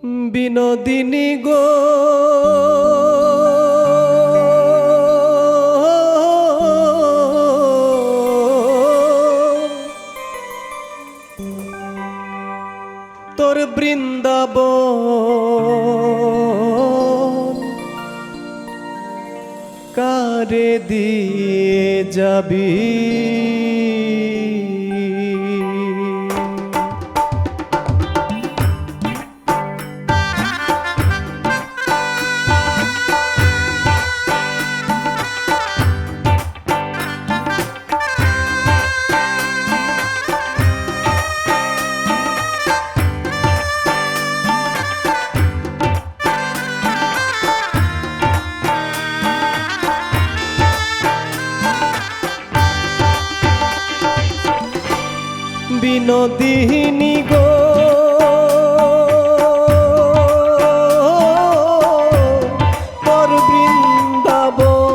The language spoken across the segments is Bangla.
বিনোদিনী গো তোর বৃন্দাবন কারে দিয়ে যাবি বিনোদিনী গো তোর বৃন্দাবন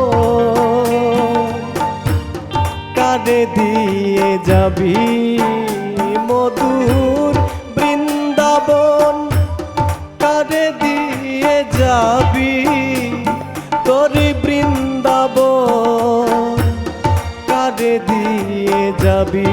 কারে দিয়ে যাবি মধুর বৃন্দাবন কারে দিয়ে যাবি তোর বৃন্দাবন কারে দিয়ে যাবি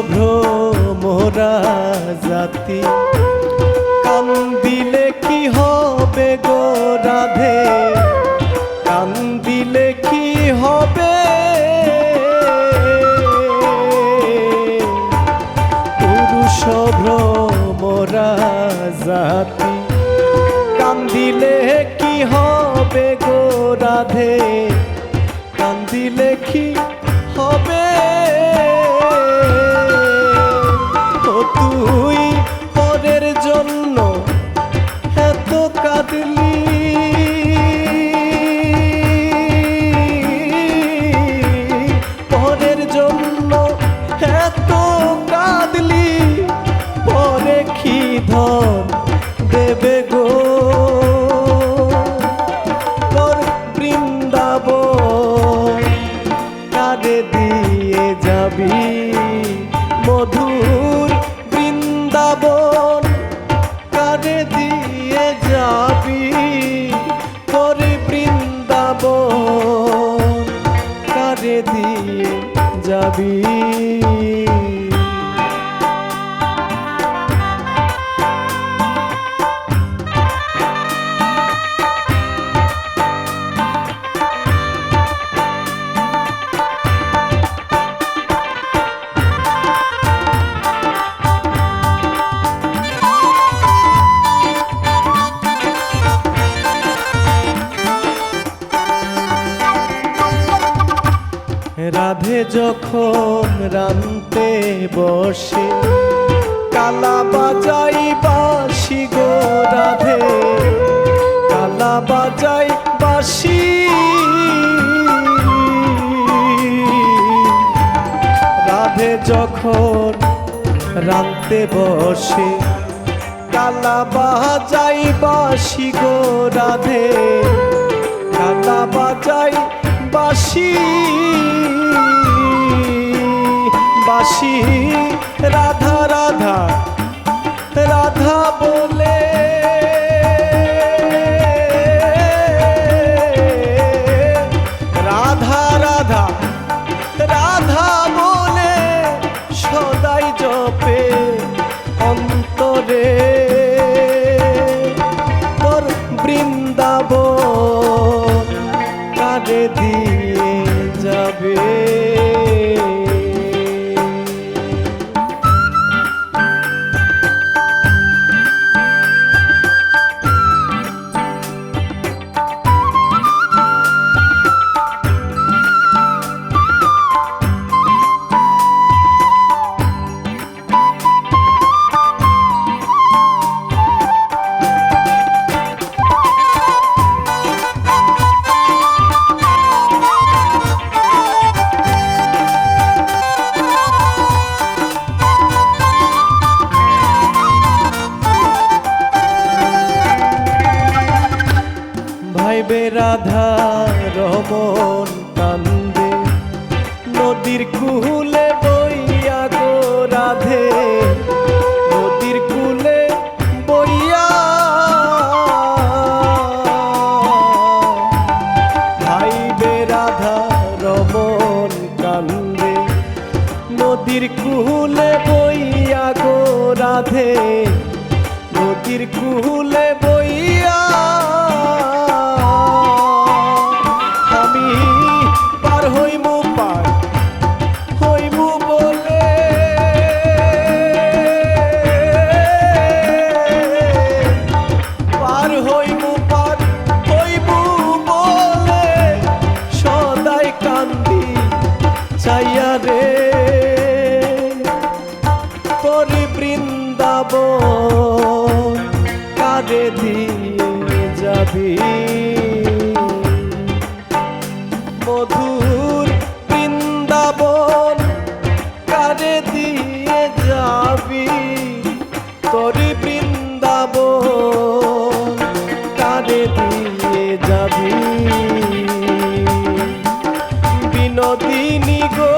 ভ্রমরা জাতি কান্দিলে কি হবে গো রাধে কান্দিলে কি হবে পুরুষ ভ্রমরা জাতি কান্দিলে কি হবে গো রাধে কান্দিলে কি হবে তুই পরের জন্য এত কাঁদলি পরের জন্য এত কাঁদলি পরে কি ধন দেবে গো তোর বৃন্দাবন কারে দিয়ে যাবি মধুর বৃন্দাবন কারে দিয়ে যাবি তোর বৃন্দাবন কারে দিয়ে যাবি রাধে যখন রানতে বসে কালা বাজাই বাঁশি গো রাধে কালা বাজাই বাঁশি রাধে যখন রানতে বসে কালা বাজাই বাঁশি গো রাধে কালা বাজাই বাঁশি বাঁশি রাধা রাধা রাধা বলে রাধা রাধা রাধা বলে সদাই জপে অন্তরে তোর বৃন্দাবন কারে দিয়ে যাবে রাধা রমন কান্দে নদীর কুলে বইয়া গো রাধে নদীর কুলে বইয়া ভাইবে রাধা রমন কান্দে নদীর কুলে বইয়া গো রাধে নদীর কুলে বইয়া আমি পার হইমু বলে পার হইমু বলে সদাই কান্দি চাইয়া রে তোরি বৃন্দাবন কারে দিয়ে যাবি মধুর বৃন্দাবন কারে দিয়ে যাবি তোরি বৃন্দাবন কারে দিয়ে যাবি বিনোদিনী গো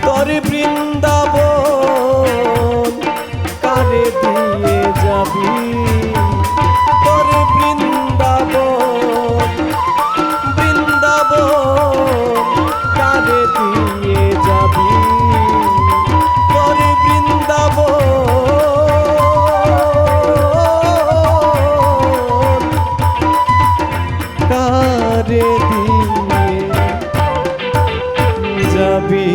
তোরি বৃন্দাবন কারে দিয়ে যাবি তোরি বৃন্দাবন কারে দিয়ে যাবি তোরি বৃন্দাবন কারে দিয়ে যাবি।